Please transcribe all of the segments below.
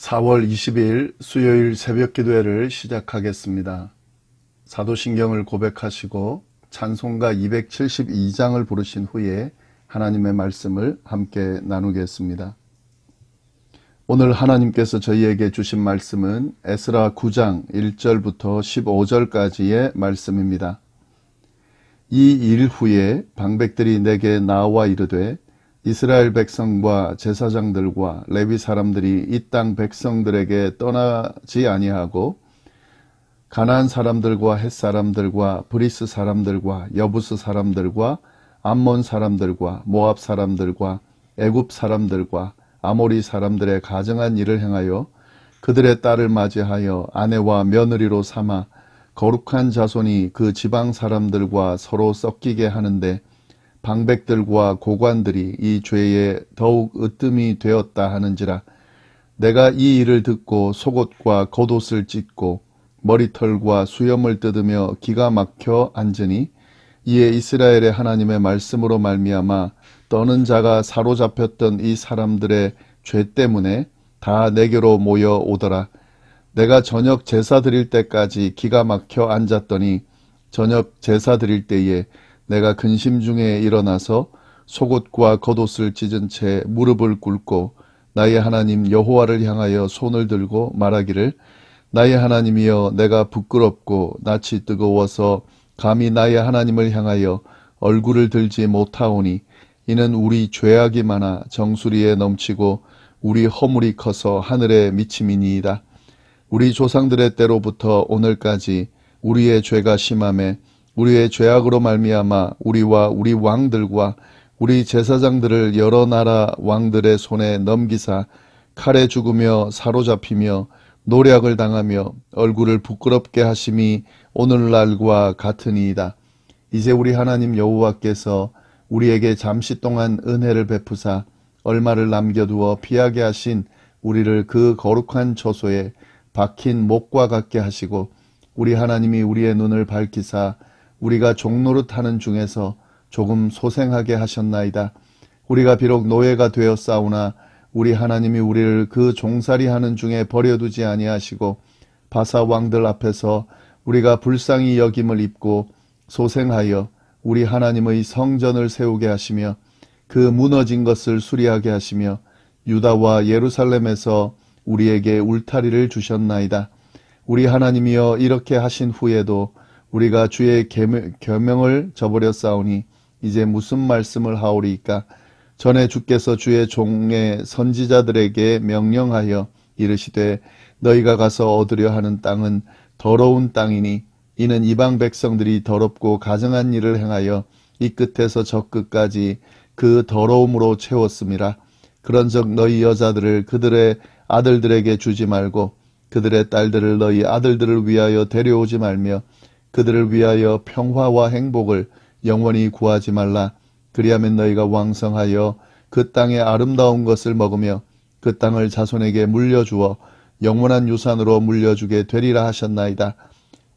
4월 20일 수요일 새벽 기도회를 시작하겠습니다. 사도신경을 고백하시고 찬송가 272장을 부르신 후에 하나님의 말씀을 함께 나누겠습니다. 오늘 하나님께서 저희에게 주신 말씀은 에스라 9장 1절부터 15절까지의 말씀입니다. 이 일 후에 방백들이 내게 나와 이르되 이스라엘 백성과 제사장들과 레위 사람들이 이 땅 백성들에게 떠나지 아니하고 가나안 사람들과 헷 사람들과 브리스 사람들과 여부스 사람들과 암몬 사람들과 모압 사람들과 애굽 사람들과 아모리 사람들의 가증한 일을 행하여 그들의 딸을 맞이하여 아내와 며느리로 삼아 거룩한 자손이 그 지방 사람들과 서로 섞이게 하는데 방백들과 고관들이 이 죄에 더욱 으뜸이 되었다 하는지라. 내가 이 일을 듣고 속옷과 겉옷을 찢고 머리털과 수염을 뜯으며 기가 막혀 앉으니 이에 이스라엘의 하나님의 말씀으로 말미암아 떠는 자가 사로잡혔던 이 사람들의 죄 때문에 다 내게로 모여오더라. 내가 저녁 제사 드릴 때까지 기가 막혀 앉았더니 저녁 제사 드릴 때에 내가 근심 중에 일어나서 속옷과 겉옷을 찢은 채 무릎을 꿇고 나의 하나님 여호와를 향하여 손을 들고 말하기를 나의 하나님이여 내가 부끄럽고 낯이 뜨거워서 감히 나의 하나님을 향하여 얼굴을 들지 못하오니 이는 우리 죄악이 많아 정수리에 넘치고 우리 허물이 커서 하늘에 미침이니이다. 우리 조상들의 때로부터 오늘까지 우리의 죄가 심하매 우리의 죄악으로 말미암아 우리와 우리 왕들과 우리 제사장들을 여러 나라 왕들의 손에 넘기사 칼에 죽으며 사로잡히며 노략을 당하며 얼굴을 부끄럽게 하심이 오늘날과 같으니이다. 이제 우리 하나님 여호와께서 우리에게 잠시 동안 은혜를 베푸사 얼마를 남겨두어 피하게 하신 우리를 그 거룩한 처소에 박힌 목과 같게 하시고 우리 하나님이 우리의 눈을 밝히사 우리가 종노릇하는 중에서 조금 소생하게 하셨나이다. 우리가 비록 노예가 되었사오나 우리 하나님이 우리를 그 종살이하는 중에 버려두지 아니하시고 바사 왕들 앞에서 우리가 불쌍히 여김을 입고 소생하여 우리 하나님의 성전을 세우게 하시며 그 무너진 것을 수리하게 하시며 유다와 예루살렘에서 우리에게 울타리를 주셨나이다. 우리 하나님이여 이렇게 하신 후에도 우리가 주의 계명을 저버렸사오니 이제 무슨 말씀을 하오리이까. 전에 주께서 주의 종의 선지자들에게 명령하여 이르시되 너희가 가서 얻으려 하는 땅은 더러운 땅이니 이는 이방 백성들이 더럽고 가증한 일을 행하여 이 끝에서 저 끝까지 그 더러움으로 채웠음이라. 그런즉 너희 여자들을 그들의 아들들에게 주지 말고 그들의 딸들을 너희 아들들을 위하여 데려오지 말며 그들을 위하여 평화와 행복을 영원히 구하지 말라. 그리하면 너희가 왕성하여 그 땅의 아름다운 것을 먹으며 그 땅을 자손에게 물려주어 영원한 유산으로 물려주게 되리라 하셨나이다.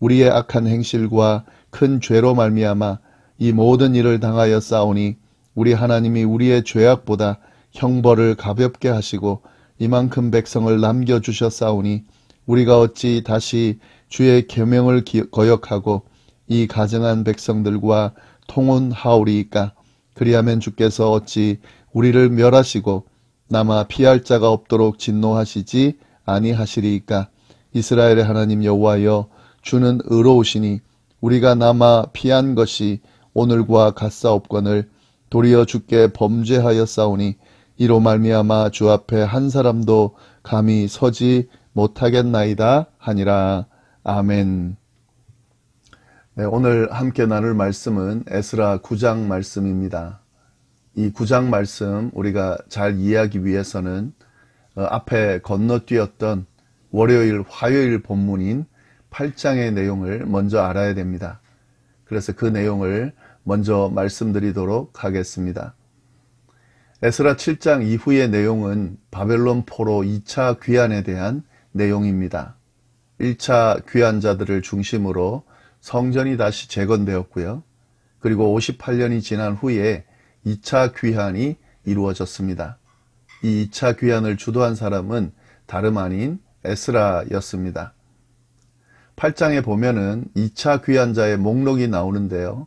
우리의 악한 행실과 큰 죄로 말미암아 이 모든 일을 당하여 싸우니 우리 하나님이 우리의 죄악보다 형벌을 가볍게 하시고 이만큼 백성을 남겨주셨사오니 우리가 어찌 다시 주의 계명을 거역하고 이 가증한 백성들과 통혼하오리이까. 그리하면 주께서 어찌 우리를 멸하시고 남아 피할 자가 없도록 진노하시지 아니하시리이까. 이스라엘의 하나님 여호와여 주는 의로우시니 우리가 남아 피한 것이 오늘과 같사옵거늘 도리어 주께 범죄하였사오니 이로 말미암아 주 앞에 한 사람도 감히 서지 못하겠나이다 하니라. 아멘. 네, 오늘 함께 나눌 말씀은 에스라 9장 말씀입니다. 이 9장 말씀 우리가 잘 이해하기 위해서는 앞에 건너뛰었던 월요일, 화요일 본문인 8장의 내용을 먼저 알아야 됩니다. 그래서 그 내용을 먼저 말씀드리도록 하겠습니다. 에스라 7장 이후의 내용은 바벨론 포로 2차 귀환에 대한 내용입니다. 1차 귀환자들을 중심으로 성전이 다시 재건되었고요. 그리고 58년이 지난 후에 2차 귀환이 이루어졌습니다. 이 2차 귀환을 주도한 사람은 다름 아닌 에스라였습니다. 8장에 보면은 2차 귀환자의 목록이 나오는데요.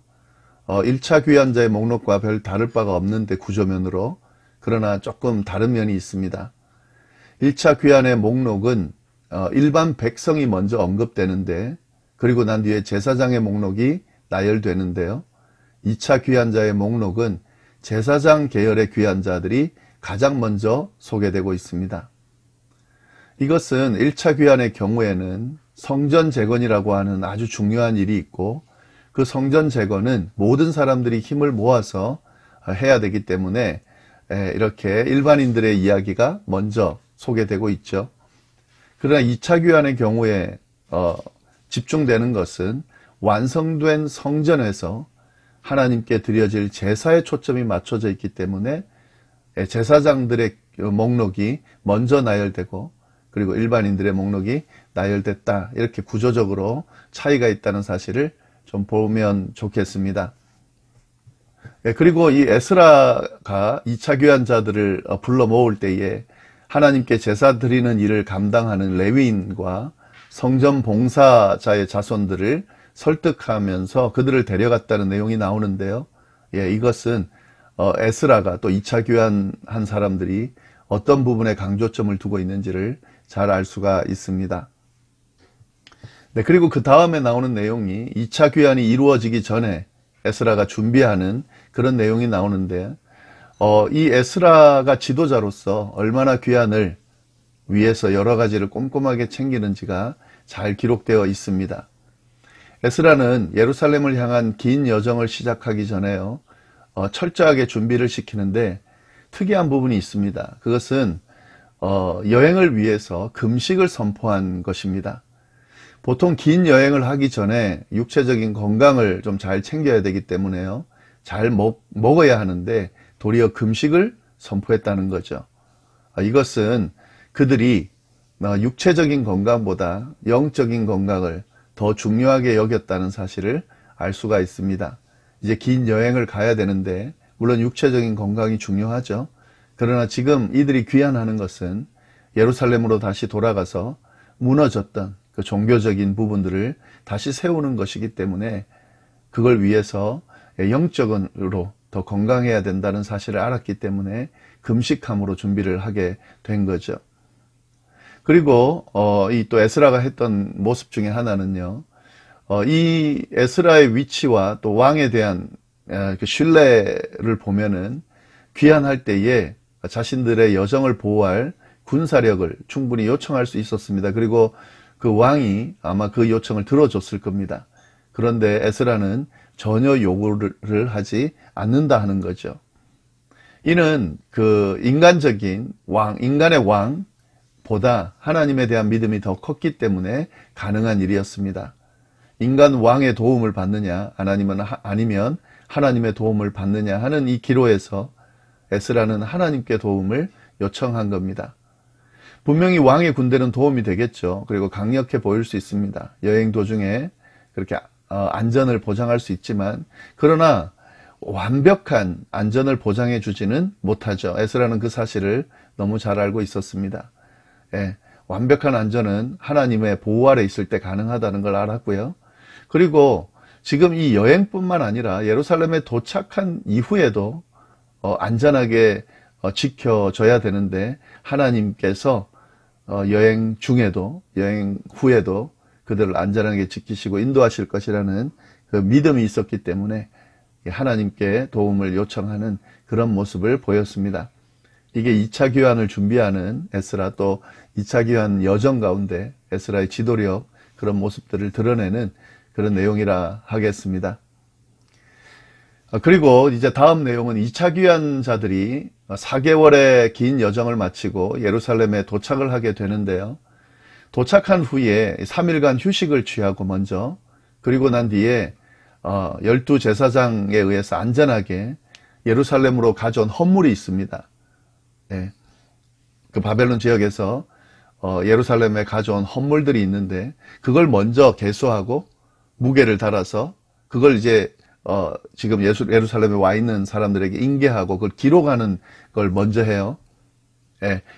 1차 귀환자의 목록과 별 다를 바가 없는데 구조면으로, 그러나 조금 다른 면이 있습니다. 1차 귀환의 목록은 일반 백성이 먼저 언급되는데, 그리고 난 뒤에 제사장의 목록이 나열되는데요. 2차 귀환자의 목록은 제사장 계열의 귀환자들이 가장 먼저 소개되고 있습니다. 이것은 1차 귀환의 경우에는 성전 재건이라고 하는 아주 중요한 일이 있고, 그 성전 재건은 모든 사람들이 힘을 모아서 해야 되기 때문에 이렇게 일반인들의 이야기가 먼저 소개되고 있죠. 그러나 2차 귀환의 경우에 집중되는 것은 완성된 성전에서 하나님께 드려질 제사에 초점이 맞춰져 있기 때문에 제사장들의 목록이 먼저 나열되고, 그리고 일반인들의 목록이 나열됐다, 이렇게 구조적으로 차이가 있다는 사실을 좀 보면 좋겠습니다. 그리고 이 에스라가 2차 귀환자들을 불러 모을 때에 하나님께 제사 드리는 일을 감당하는 레위인과 성전 봉사자의 자손들을 설득하면서 그들을 데려갔다는 내용이 나오는데요. 이것은 에스라가 또 2차 귀환한 사람들이 어떤 부분에 강조점을 두고 있는지를 잘 알 수가 있습니다. 네, 그리고 그 다음에 나오는 내용이 2차 귀환이 이루어지기 전에 에스라가 준비하는 그런 내용이 나오는데, 이 에스라가 지도자로서 얼마나 귀환을 위해서 여러 가지를 꼼꼼하게 챙기는지가 잘 기록되어 있습니다. 에스라는 예루살렘을 향한 긴 여정을 시작하기 전에요, 철저하게 준비를 시키는데 특이한 부분이 있습니다. 그것은 여행을 위해서 금식을 선포한 것입니다. 보통 긴 여행을 하기 전에 육체적인 건강을 좀 잘 챙겨야 되기 때문에요, 잘 먹어야 하는데 도리어 금식을 선포했다는 거죠. 이것은 그들이 육체적인 건강보다 영적인 건강을 더 중요하게 여겼다는 사실을 알 수가 있습니다. 이제 긴 여행을 가야 되는데 물론 육체적인 건강이 중요하죠. 그러나 지금 이들이 귀환하는 것은 예루살렘으로 다시 돌아가서 무너졌던 그 종교적인 부분들을 다시 세우는 것이기 때문에 그걸 위해서 영적으로 더 건강해야 된다는 사실을 알았기 때문에 금식함으로 준비를 하게 된 거죠. 그리고 이 또 에스라가 했던 모습 중에 하나는요, 이 에스라의 위치와 또 왕에 대한 그 신뢰를 보면은 귀환할 때에 자신들의 여정을 보호할 군사력을 충분히 요청할 수 있었습니다. 그리고 그 왕이 아마 그 요청을 들어줬을 겁니다. 그런데 에스라는 전혀 요구를 하지 않는다 하는 거죠. 이는 그 인간적인 왕, 인간의 왕보다 하나님에 대한 믿음이 더 컸기 때문에 가능한 일이었습니다. 인간 왕의 도움을 받느냐, 아니면 하나님의 도움을 받느냐 하는 이 기로에서 에스라는 하나님께 도움을 요청한 겁니다. 분명히 왕의 군대는 도움이 되겠죠. 그리고 강력해 보일 수 있습니다. 여행 도중에 그렇게 안전을 보장할 수 있지만, 그러나 완벽한 안전을 보장해 주지는 못하죠. 에스라는 그 사실을 너무 잘 알고 있었습니다. 완벽한 안전은 하나님의 보호 아래 있을 때 가능하다는 걸 알았고요. 그리고 지금 이 여행뿐만 아니라 예루살렘에 도착한 이후에도 안전하게 지켜줘야 되는데, 하나님께서 여행 중에도 여행 후에도 그들을 안전하게 지키시고 인도하실 것이라는 그 믿음이 있었기 때문에 하나님께 도움을 요청하는 그런 모습을 보였습니다. 이게 2차 귀환을 준비하는 에스라, 또 2차 귀환 여정 가운데 에스라의 지도력, 그런 모습들을 드러내는 그런 내용이라 하겠습니다. 그리고 이제 다음 내용은 2차 귀환자들이 4개월의 긴 여정을 마치고 예루살렘에 도착을 하게 되는데요. 도착한 후에 3일간 휴식을 취하고 먼저, 그리고 난 뒤에 12제사장에 의해서 안전하게 예루살렘으로 가져온 헌물이 있습니다. 그 바벨론 지역에서 예루살렘에 가져온 헌물들이 있는데, 그걸 먼저 개수하고 무게를 달아서 그걸 이제 지금 예루살렘에 와 있는 사람들에게 인계하고 그걸 기록하는 걸 먼저 해요.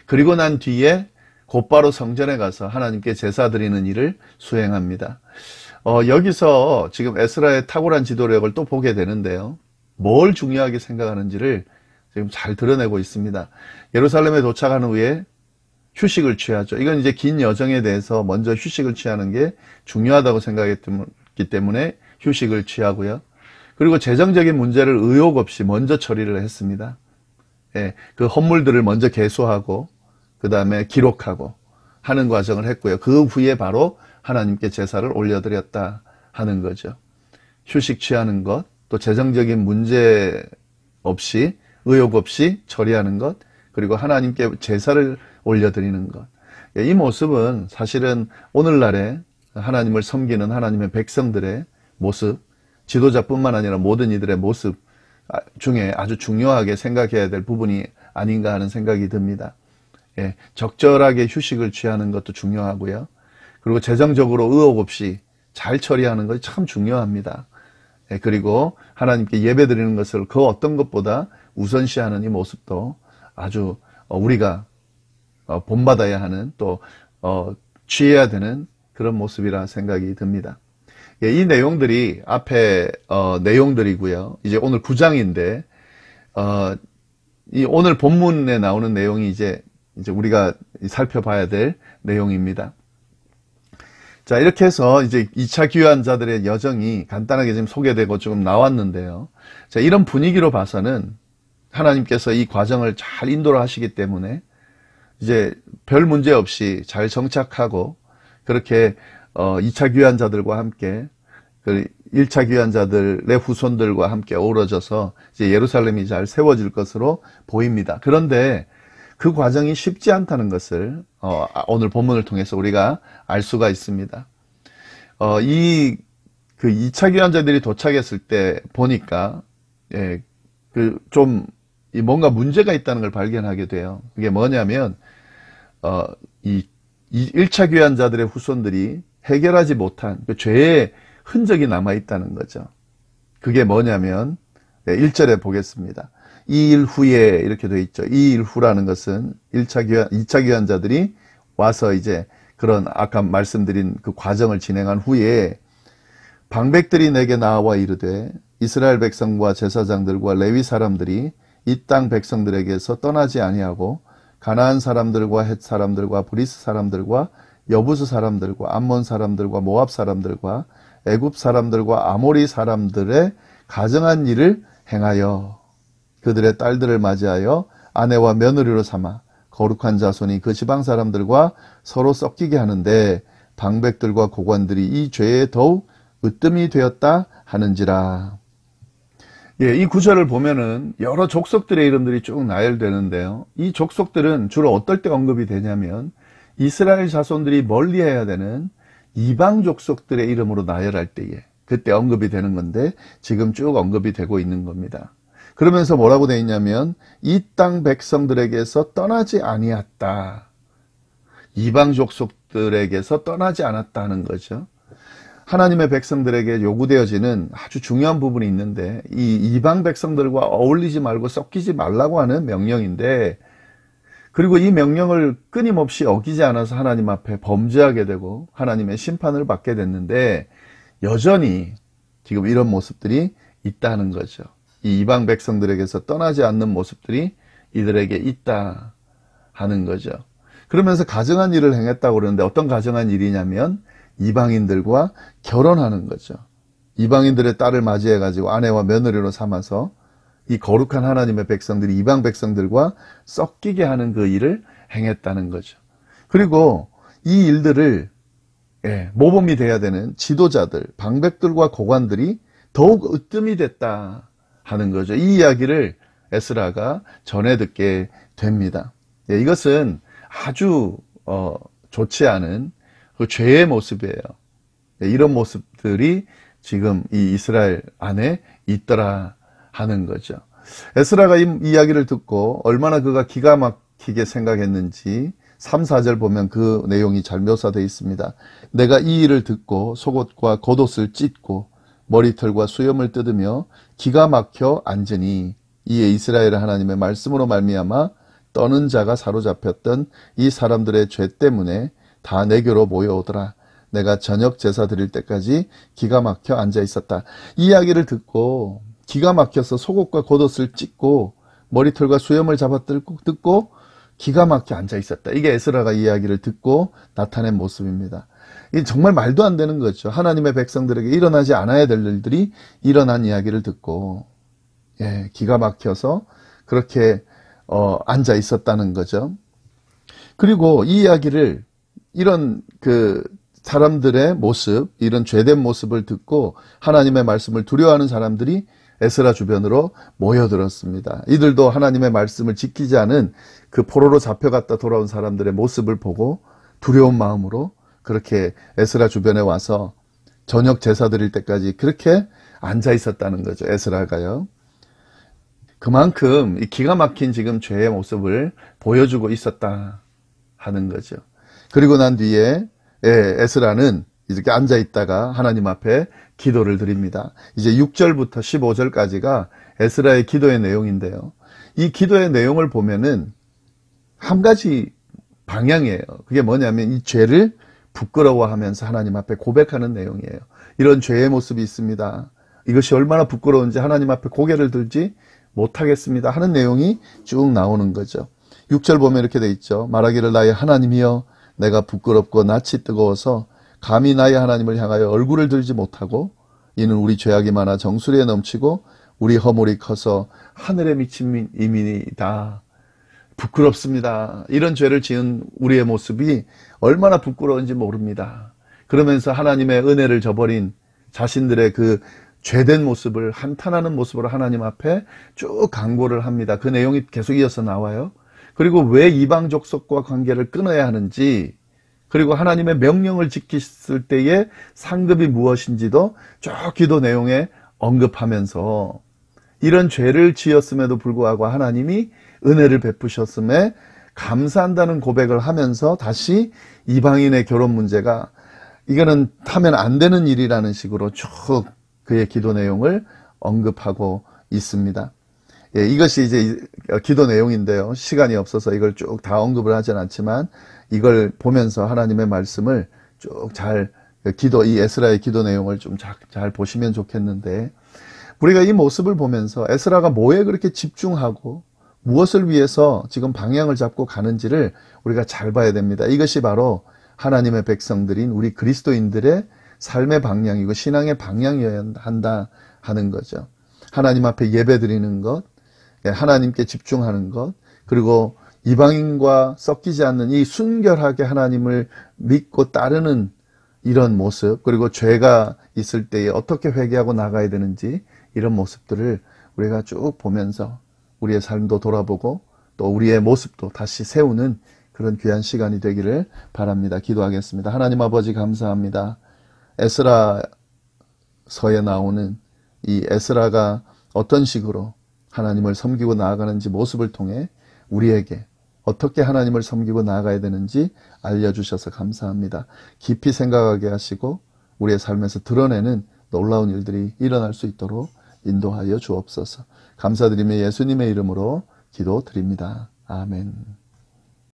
그리고 난 뒤에 곧바로 성전에 가서 하나님께 제사 드리는 일을 수행합니다. 여기서 지금 에스라의 탁월한 지도력을 또 보게 되는데요. 뭘 중요하게 생각하는지를 지금 잘 드러내고 있습니다. 예루살렘에 도착한 후에 휴식을 취하죠. 이건 이제 긴 여정에 대해서 먼저 휴식을 취하는 게 중요하다고 생각했기 때문에 휴식을 취하고요. 그리고 재정적인 문제를 의혹 없이 먼저 처리를 했습니다. 예, 그 헌물들을 먼저 계수하고 그 다음에 기록하고 하는 과정을 했고요. 그 후에 바로 하나님께 제사를 올려드렸다 하는 거죠. 휴식 취하는 것, 또 재정적인 문제 없이 의혹 없이 처리하는 것, 그리고 하나님께 제사를 올려드리는 것. 이 모습은 사실은 오늘날에 하나님을 섬기는 하나님의 백성들의 모습, 지도자뿐만 아니라 모든 이들의 모습 중에 아주 중요하게 생각해야 될 부분이 아닌가 하는 생각이 듭니다. 예, 적절하게 휴식을 취하는 것도 중요하고요. 그리고 재정적으로 의혹 없이 잘 처리하는 것이 참 중요합니다. 예, 그리고 하나님께 예배드리는 것을 그 어떤 것보다 우선시하는 이 모습도 아주 우리가 본받아야 하는 또 취해야 되는 그런 모습이라 생각이 듭니다. 예, 이 내용들이 앞에 내용들이고요. 이제 오늘 9장인데 이 오늘 본문에 나오는 내용이 이제 우리가 살펴봐야 될 내용입니다. 자, 이렇게 해서 이제 2차 귀환자들의 여정이 간단하게 지금 소개되고 조금 나왔는데요. 자, 이런 분위기로 봐서는 하나님께서 이 과정을 잘 인도를 하시기 때문에 이제 별 문제 없이 잘 정착하고 그렇게 2차 귀환자들과 함께 그 1차 귀환자들의 후손들과 함께 어우러져서 이제 예루살렘이 잘 세워질 것으로 보입니다. 그런데 그 과정이 쉽지 않다는 것을 오늘 본문을 통해서 우리가 알 수가 있습니다. 그 2차 귀환자들이 도착했을 때 보니까 예, 좀 뭔가 문제가 있다는 걸 발견하게 돼요. 그게 뭐냐면 이 1차 귀환자들의 후손들이 해결하지 못한 그 죄의 흔적이 남아있다는 거죠. 그게 뭐냐면 1절에 보겠습니다. 2일 후에 이렇게 되어 있죠. 2일 후라는 것은 2차 귀환자들이 와서 이제 그런 아까 말씀드린 그 과정을 진행한 후에 방백들이 내게 나와 이르되 이스라엘 백성과 제사장들과 레위 사람들이 이 땅 백성들에게서 떠나지 아니하고 가나안 사람들과 헷 사람들과 브리스 사람들과 여부스 사람들과 암몬 사람들과 모압 사람들과 애굽 사람들과 아모리 사람들의 가정한 일을 행하여 그들의 딸들을 맞이하여 아내와 며느리로 삼아 거룩한 자손이 그 지방 사람들과 서로 섞이게 하는데 방백들과 고관들이 이 죄에 더욱 으뜸이 되었다 하는지라. 예, 이 구절을 보면은 여러 족속들의 이름들이 쭉 나열되는데요. 이 족속들은 주로 어떨 때 언급이 되냐면 이스라엘 자손들이 멀리해야 되는 이방 족속들의 이름으로 나열할 때에 그때 언급이 되는 건데 지금 쭉 언급이 되고 있는 겁니다. 그러면서 뭐라고 되어 있냐면 이 땅 백성들에게서 떠나지 아니했다. 이방 족속들에게서 떠나지 않았다 하는 거죠. 하나님의 백성들에게 요구되어지는 아주 중요한 부분이 있는데 이 이방 백성들과 어울리지 말고 섞이지 말라고 하는 명령인데 그리고 이 명령을 끊임없이 어기지 않아서 하나님 앞에 범죄하게 되고 하나님의 심판을 받게 됐는데 여전히 지금 이런 모습들이 있다는 거죠. 이 이방 백성들에게서 떠나지 않는 모습들이 이들에게 있다 하는 거죠. 그러면서 가증한 일을 행했다고 그러는데 어떤 가증한 일이냐면 이방인들과 결혼하는 거죠. 이방인들의 딸을 맞이해 가지고 아내와 며느리로 삼아서 이 거룩한 하나님의 백성들이 이방 백성들과 섞이게 하는 그 일을 행했다는 거죠. 그리고 이 일들을 모범이 돼야 되는 지도자들, 방백들과 고관들이 더욱 으뜸이 됐다 하는 거죠. 이 이야기를 에스라가 전해 듣게 됩니다. 이것은 아주 좋지 않은 그 죄의 모습이에요. 이런 모습들이 지금 이 이스라엘 안에 있더라 하는 거죠. 에스라가 이 이야기를 듣고 얼마나 그가 기가 막히게 생각했는지 3, 4절 보면 그 내용이 잘 묘사되어 있습니다. 내가 이 일을 듣고 속옷과 겉옷을 찢고 머리털과 수염을 뜯으며 기가 막혀 앉으니 이에 이스라엘 하나님의 말씀으로 말미암아 떠는 자가 사로잡혔던 이 사람들의 죄 때문에 다 내게로 모여오더라. 내가 저녁 제사 드릴 때까지 기가 막혀 앉아 있었다. 이 이야기를 듣고 기가 막혀서 속옷과 겉옷을 찢고 머리털과 수염을 듣고 기가 막혀 앉아 있었다. 이게 에스라가 이야기를 듣고 나타낸 모습입니다. 이게 정말 말도 안 되는 거죠. 하나님의 백성들에게 일어나지 않아야 될 일들이 일어난 이야기를 듣고 기가 막혀서 그렇게 앉아 있었다는 거죠. 그리고 이 이야기를 이런 사람들의 모습, 이런 죄된 모습을 듣고 하나님의 말씀을 두려워하는 사람들이 에스라 주변으로 모여들었습니다. 이들도 하나님의 말씀을 지키지 않은 그 포로로 잡혀갔다 돌아온 사람들의 모습을 보고 두려운 마음으로 그렇게 에스라 주변에 와서 저녁 제사 드릴 때까지 그렇게 앉아 있었다는 거죠. 에스라가요. 그만큼 이 기가 막힌 지금 죄의 모습을 보여주고 있었다 하는 거죠. 그리고 난 뒤에 에스라는 이렇게 앉아 있다가 하나님 앞에 기도를 드립니다. 이제 6절부터 15절까지가 에스라의 기도의 내용인데요. 이 기도의 내용을 보면은 한 가지 방향이에요. 그게 뭐냐면 이 죄를 부끄러워하면서 하나님 앞에 고백하는 내용이에요. 이런 죄의 모습이 있습니다. 이것이 얼마나 부끄러운지 하나님 앞에 고개를 들지 못하겠습니다 하는 내용이 쭉 나오는 거죠. 6절 보면 이렇게 돼 있죠. 말하기를 나의 하나님이여 내가 부끄럽고 낯이 뜨거워서 감히 나의 하나님을 향하여 얼굴을 들지 못하고 이는 우리 죄악이 많아 정수리에 넘치고 우리 허물이 커서 하늘에 미친 이민이다. 부끄럽습니다. 이런 죄를 지은 우리의 모습이 얼마나 부끄러운지 모릅니다. 그러면서 하나님의 은혜를 저버린 자신들의 그 죄된 모습을 한탄하는 모습으로 하나님 앞에 쭉 간구를 합니다. 그 내용이 계속 이어서 나와요. 그리고 왜 이방 족속과 관계를 끊어야 하는지, 그리고 하나님의 명령을 지켰을 때의 상급이 무엇인지도 쭉 기도 내용에 언급하면서 이런 죄를 지었음에도 불구하고 하나님이 은혜를 베푸셨음에 감사한다는 고백을 하면서 다시 이방인의 결혼 문제가 이거는 하면 안 되는 일이라는 식으로 쭉 그의 기도 내용을 언급하고 있습니다. 이것이 이제 기도 내용인데요. 시간이 없어서 이걸 쭉 다 언급을 하진 않지만 이걸 보면서 하나님의 말씀을 쭉 이 에스라의 기도 내용을 좀 잘 보시면 좋겠는데, 우리가 이 모습을 보면서 에스라가 뭐에 그렇게 집중하고 무엇을 위해서 지금 방향을 잡고 가는지를 우리가 잘 봐야 됩니다. 이것이 바로 하나님의 백성들인 우리 그리스도인들의 삶의 방향이고 신앙의 방향이어야 한다 하는 거죠. 하나님 앞에 예배 드리는 것, 하나님께 집중하는 것, 그리고 이방인과 섞이지 않는 이 순결하게 하나님을 믿고 따르는 이런 모습, 그리고 죄가 있을 때에 어떻게 회개하고 나가야 되는지 이런 모습들을 우리가 쭉 보면서 우리의 삶도 돌아보고 또 우리의 모습도 다시 세우는 그런 귀한 시간이 되기를 바랍니다. 기도하겠습니다. 하나님 아버지 감사합니다. 에스라서에 나오는 이 에스라가 어떤 식으로 하나님을 섬기고 나아가는지 모습을 통해 우리에게 어떻게 하나님을 섬기고 나아가야 되는지 알려주셔서 감사합니다. 깊이 생각하게 하시고 우리의 삶에서 드러내는 놀라운 일들이 일어날 수 있도록 인도하여 주옵소서. 감사드리며 예수님의 이름으로 기도드립니다. 아멘.